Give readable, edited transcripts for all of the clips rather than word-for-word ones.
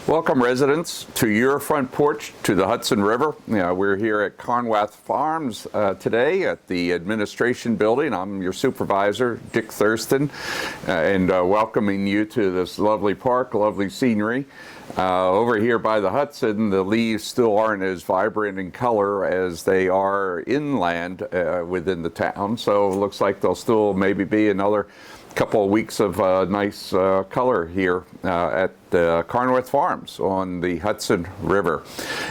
Welcome, residents, to your front porch to the Hudson River. We're here at Carnwath Farms today at the administration building. I'm your supervisor, Dick Thurston, and welcoming you to this lovely park, lovely scenery. Over here by the Hudson, the leaves still aren't as vibrant in color as they are inland within the town, so it looks like there'll still maybe be another couple of weeks of nice color here at Carnwath Farms on the Hudson River.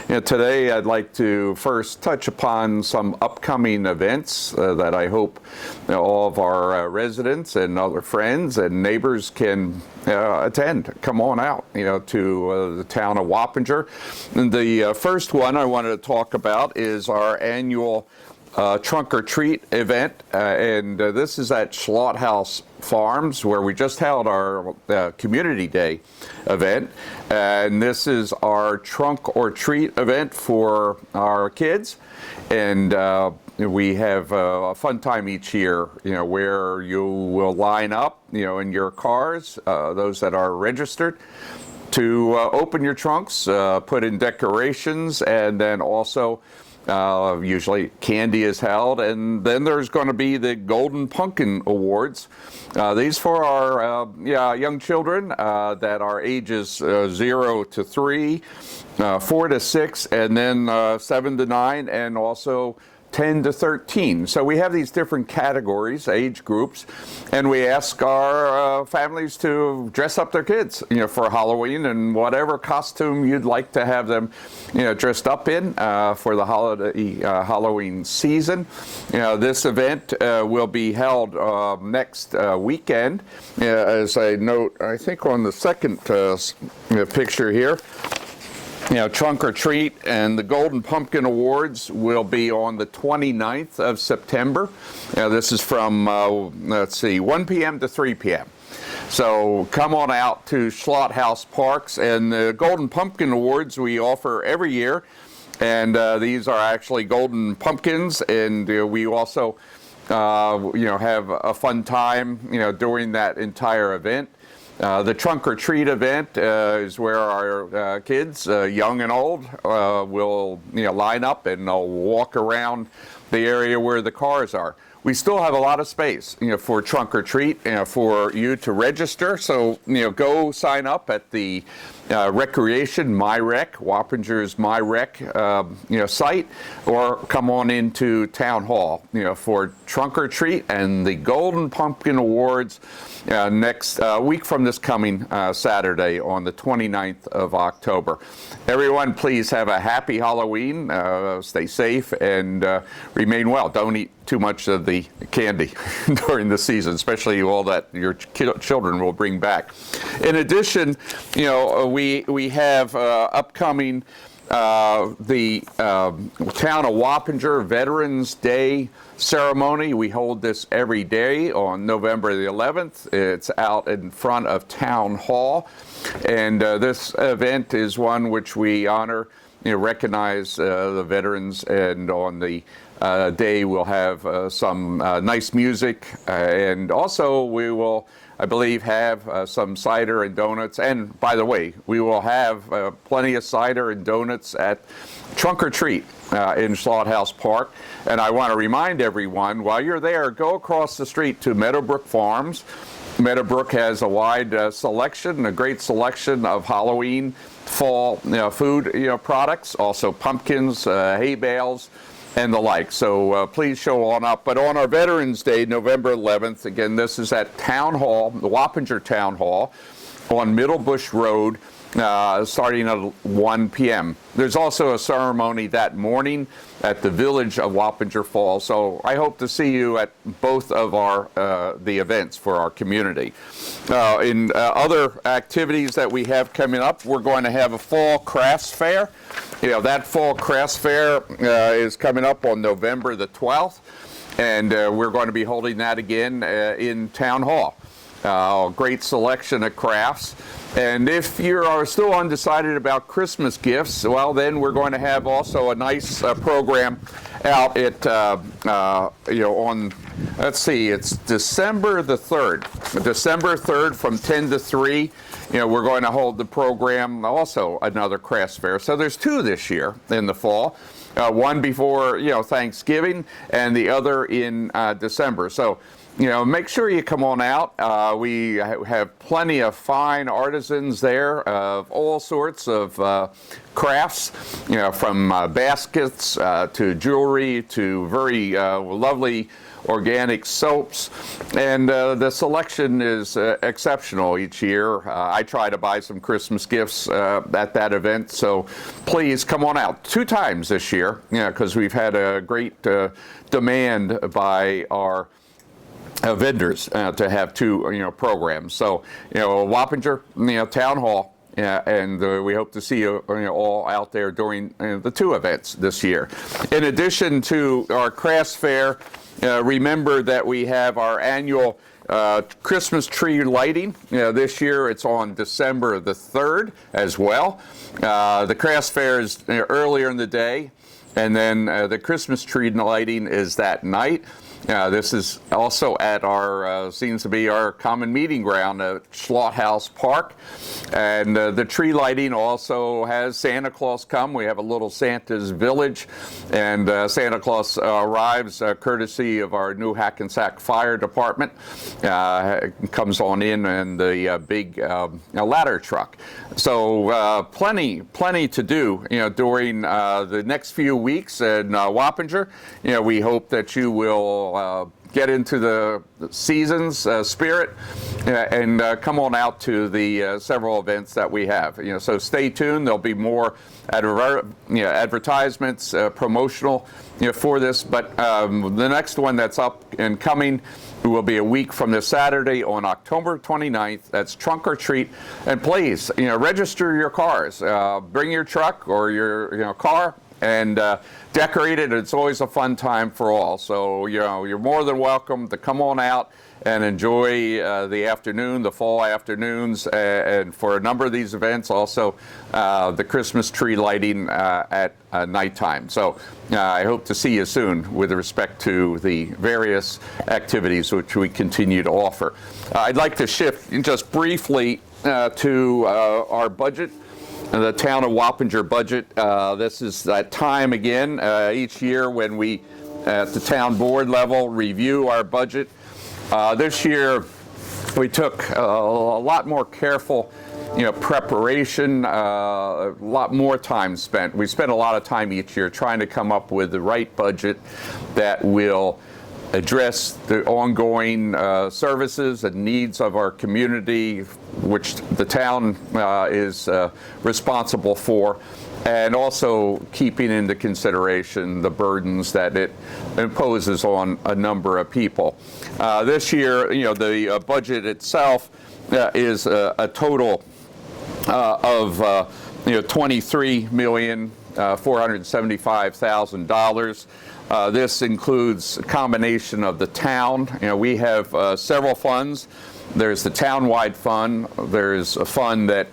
Today I'd like to first touch upon some upcoming events that I hope all of our residents and other friends and neighbors can attend. Come on out, to the town of Wappinger. And the first one I wanted to talk about is our annual trunk or treat event, and this is at Slaughterhouse Farms, where we just held our Community Day event, and this is our trunk or treat event for our kids, and we have a fun time each year, where you will line up, in your cars, those that are registered, to open your trunks, put in decorations, and then also usually candy is held, and then there's going to be the Golden Pumpkin Awards. These for our young children that are ages 0 to 3, 4 to 6, and then 7 to 9, and also 10 to 13. So we have these different categories, age groups, and we ask our families to dress up their kids, for Halloween and whatever costume you'd like to have them, dressed up in for the holiday Halloween season. This event will be held next weekend. As I note, I think on the second picture here, Trunk or Treat and the Golden Pumpkin Awards will be on the 29th of September. This is from, 1 p.m. to 3 p.m. So come on out to Slaughterhouse Parks, and the Golden Pumpkin Awards we offer every year. And these are actually golden pumpkins, and we also, have a fun time, during that entire event. The Trunk or Treat event is where our kids, young and old, will line up and walk around the area where the cars are. We still have a lot of space, for Trunk or Treat, for you to register. So, go sign up at the Recreation MyRec, Wappinger's MyRec, site, or come on into Town Hall, for Trunk or Treat and the Golden Pumpkin Awards next week from this coming Saturday on the 29th of October. Everyone, please have a happy Halloween, stay safe, and remain well. Don't eat too much of the candy during the season, especially all that your children will bring back. In addition, we have upcoming the Town of Wappinger Veterans Day ceremony. We hold this every day on November the 11th. It's out in front of Town Hall, and this event is one which we honor, recognize the veterans, and on the day we'll have some nice music, and also we will, I believe, have some cider and donuts. And by the way, we will have plenty of cider and donuts at Trunk or Treat in Slaughterhouse Park. And I want to remind everyone, while you're there, go across the street to Meadowbrook Farms. Meadowbrook has a wide selection, a great selection of Halloween, fall food products, also pumpkins, hay bales, and the like. So please show on up. But on our Veterans Day, November 11th, again, this is at Town Hall, the Wappinger Town Hall, on Middle Bush Road, starting at 1 p.m. There's also a ceremony that morning at the Village of Wappinger Falls. So I hope to see you at both of our the events for our community. In other activities that we have coming up, we're going to have a fall crafts fair. That fall crafts fair is coming up on November the 12th, and we're going to be holding that again in Town Hall. Great selection of crafts. And if you are still undecided about Christmas gifts, well, then we're going to have also a nice program out at, on, let's see, it's December the 3rd. December 3rd from 10 to 3. we're going to hold the program, also another crafts fair. So there's two this year in the fall. One before, Thanksgiving, and the other in December. So, make sure you come on out. We have plenty of fine artisans there of all sorts of crafts, from baskets to jewelry to very lovely organic soaps, and the selection is exceptional each year. I try to buy some Christmas gifts at that event, so please come on out 2 times this year, because we've had a great demand by our vendors to have 2 programs. So Wappinger Town Hall. And we hope to see you, all out there during the 2 events this year. In addition to our crafts fair, remember that we have our annual Christmas tree lighting. This year it's on December the 3rd as well. The crafts fair is earlier in the day, and then the Christmas tree lighting is that night. This is also at our, seems to be our common meeting ground at Slaughterhouse Park. And the tree lighting also has Santa Claus come. We have a little Santa's Village, and Santa Claus arrives courtesy of our new Hackensack Fire Department. Comes on in the big ladder truck. So plenty to do, during the next few weeks in Wappinger. We hope that you will get into the season's spirit and come on out to the several events that we have. So stay tuned. There'll be more advertisements, promotional, for this. But the next one that's up and coming will be a week from this Saturday on October 29th. That's Trunk or Treat. And please, register your cars. Bring your truck or your car and decorate it. It's always a fun time for all. So, you're more than welcome to come on out and enjoy the afternoon, the fall afternoons, and for a number of these events, also the Christmas tree lighting at nighttime. So I hope to see you soon with respect to the various activities which we continue to offer. I'd like to shift just briefly to our budget. The town of Wappinger budget. This is that time again each year when we, at the town board level, review our budget. This year, we took a lot more careful, preparation, a lot more time spent. We spend a lot of time each year trying to come up with the right budget that will address the ongoing services and needs of our community, which the town is responsible for, and also keeping into consideration the burdens that it imposes on a number of people. This year, the budget itself is a total of $23,475,000. This includes a combination of the town. We have several funds. There's the town-wide fund. There's a fund that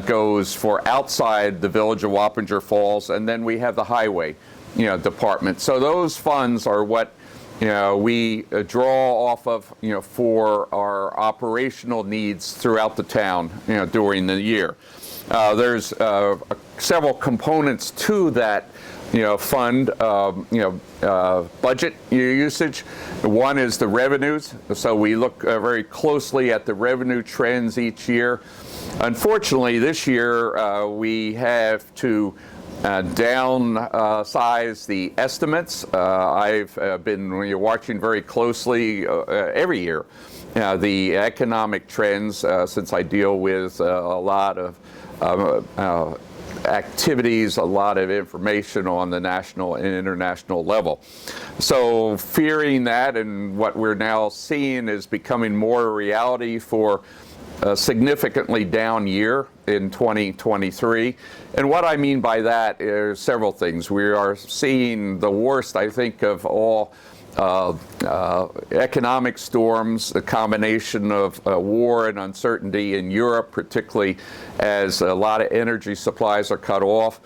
goes for outside the village of Wappinger Falls, and then we have the highway, department. So those funds are what we draw off of, for our operational needs throughout the town, during the year. There's several components to that fund, budget usage. One is the revenues. So we look very closely at the revenue trends each year. Unfortunately, this year we have to downsize the estimates. I've been watching very closely every year the economic trends since I deal with a lot of activities, a lot of information on the national and international level. So fearing that, and what we're now seeing is becoming more a reality for a significantly down year in 2023. And what I mean by that is several things. We are seeing the worst, I think, of all economic storms, the combination of war and uncertainty in Europe, particularly as a lot of energy supplies are cut off.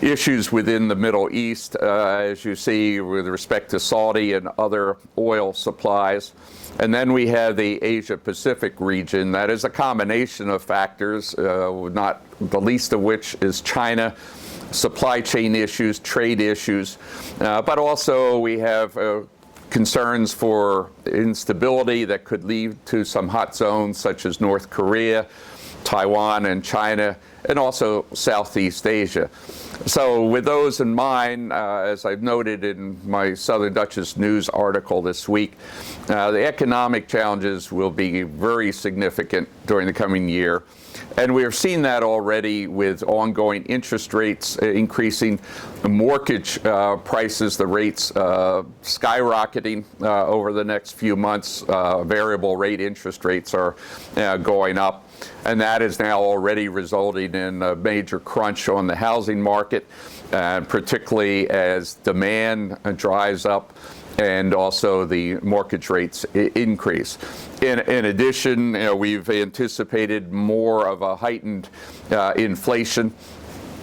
issues within the Middle East, as you see, with respect to Saudi and other oil supplies. And then we have the Asia-Pacific region. That is a combination of factors, not the least of which is China, supply chain issues, trade issues, but also we have concerns for instability that could lead to some hot zones such as North Korea, Taiwan, and China, and also Southeast Asia. So with those in mind, as I've noted in my Southern Dutchess News article this week, the economic challenges will be very significant during the coming year. And we have seen that already with ongoing interest rates increasing, mortgage prices, the rates skyrocketing over the next few months. Variable rate interest rates are going up. And that is now already resulting in a major crunch on the housing market, particularly as demand dries up and also the mortgage rates increase. In addition, we've anticipated more of a heightened inflation.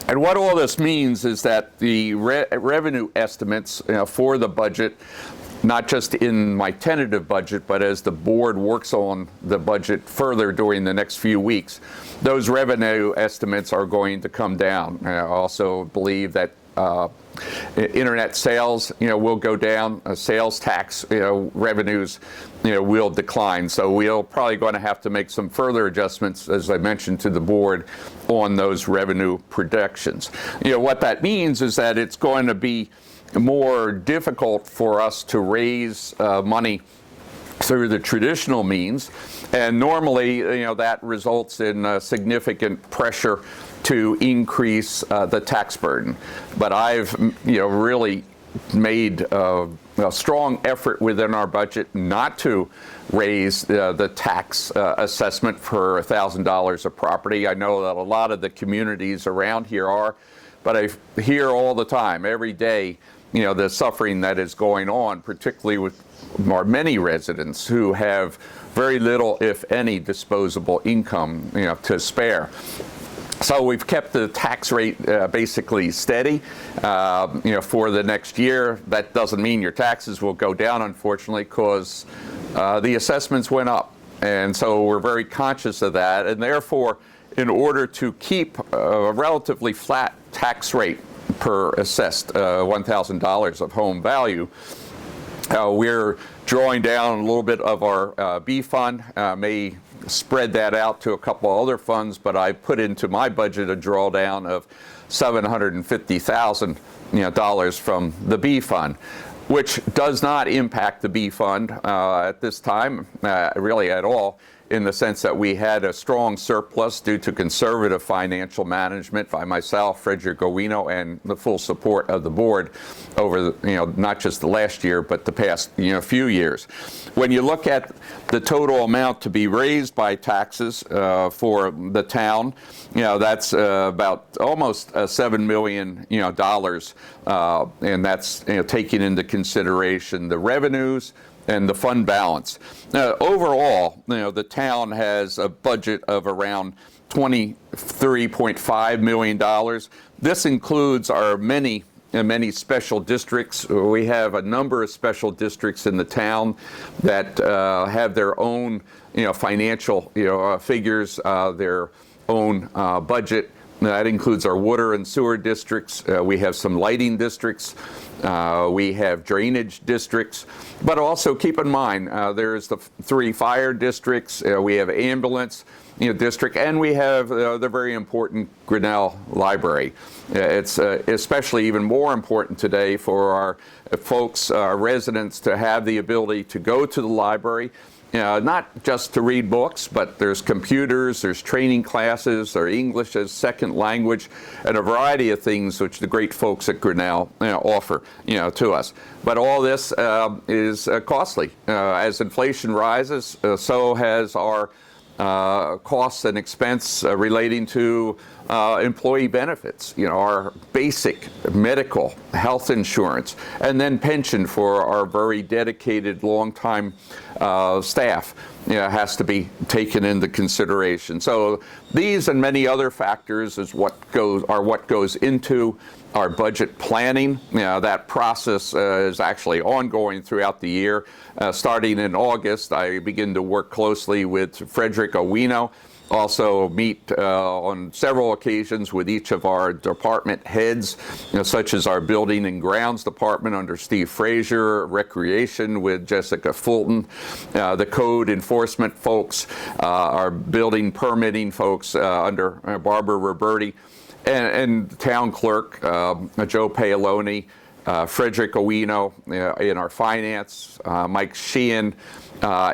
And what all this means is that the revenue estimates for the budget, not just in my tentative budget, but as the board works on the budget further during the next few weeks, those revenue estimates are going to come down. I also believe that internet sales, will go down. Sales tax, revenues, will decline. So we're probably going to have to make some further adjustments, as I mentioned to the board, on those revenue projections. What that means is that it's going to be more difficult for us to raise money through the traditional means, and normally, that results in significant pressure to increase the tax burden. But I've, really made a strong effort within our budget not to raise the tax assessment for $1,000 a property. I know that a lot of the communities around here are, but I hear all the time, every day, the suffering that is going on, particularly with our many residents who have very little, if any, disposable income, to spare. So we've kept the tax rate basically steady, for the next year. That doesn't mean your taxes will go down, unfortunately, because the assessments went up. And so we're very conscious of that. And therefore, in order to keep a relatively flat tax rate per assessed $1,000 of home value, we're drawing down a little bit of our B fund, may spread that out to a couple other funds, but I put into my budget a drawdown of $750,000 from the B fund, which does not impact the B fund at this time, really at all, in the sense that we had a strong surplus due to conservative financial management by myself, Frederick Gowino, and the full support of the board over, not just the last year, but the past, few years. When you look at the total amount to be raised by taxes for the town, that's about almost $7 million, and that's, taking into consideration the revenues and the fund balance. Overall, the town has a budget of around $23.5 million. This includes our many special districts. We have a number of special districts in the town that have their own, financial, figures, their own budget. That includes our water and sewer districts. We have some lighting districts. We have drainage districts. But also keep in mind, there's the 3 fire districts. We have ambulance district, and we have the very important Grinnell Library. It's especially even more important today for our folks, our residents, to have the ability to go to the library. Not just to read books, but there's computers, there's training classes, there's English as second language, and a variety of things which the great folks at Grinnell offer, to us. But all this is costly. As inflation rises, so has our costs and expense relating to employee benefits, our basic medical health insurance, and then pension for our very dedicated, long-time staff has to be taken into consideration. So these and many other factors is what goes into our budget planning. That process is actually ongoing throughout the year. Starting in August, I begin to work closely with Frederick Owino. Also meet on several occasions with each of our department heads, such as our Building and Grounds Department under Steve Frazier, Recreation with Jessica Fulton, the Code Enforcement folks, our Building Permitting folks under Barbara Roberti, and Town Clerk Joe Paoloni, Frederick Owino in our Finance, Mike Sheehan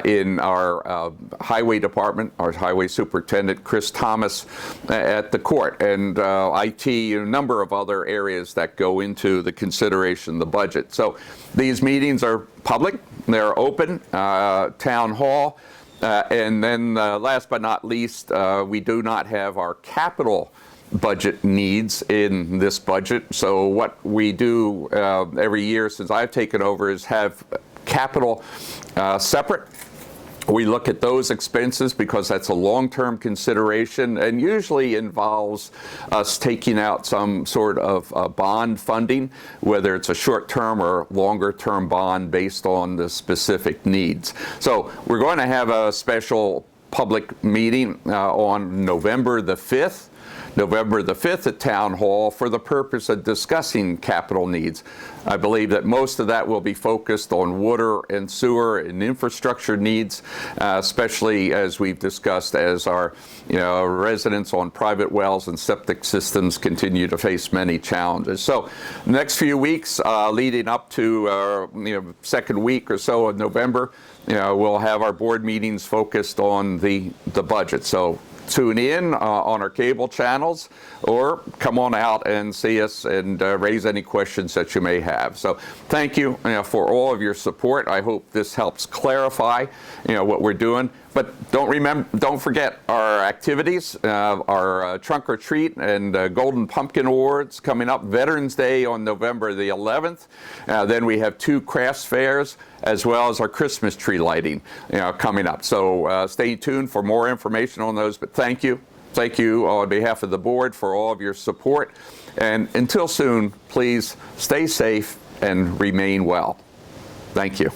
in our Highway Department, our Highway Superintendent Chris Thomas at the court, and IT, a number of other areas that go into the consideration of the budget. So these meetings are public, they're open, town hall, and then last but not least, we do not have our capital budget needs in this budget. So what we do every year since I've taken over is have capital separate. We look at those expenses because that's a long-term consideration and usually involves us taking out some sort of bond funding, whether it's a short-term or longer-term bond based on the specific needs. So we're going to have a special public meeting on November the 5th. November the 5th at Town Hall for the purpose of discussing capital needs. I believe that most of that will be focused on water and sewer and infrastructure needs, especially as we've discussed as our residents on private wells and septic systems continue to face many challenges. So next few weeks leading up to second week or so of November, we'll have our board meetings focused on the budget. So tune in on our cable channels or come on out and see us and raise any questions that you may have. So thank you, for all of your support. I hope this helps clarify what we're doing. But don't forget our activities, our Trunk or Treat and Golden Pumpkin Awards coming up, Veterans Day on November the 11th. Then we have 2 crafts fairs as well as our Christmas tree lighting coming up. So stay tuned for more information on those. But thank you. Thank you on behalf of the board for all of your support. And until soon, please stay safe and remain well. Thank you.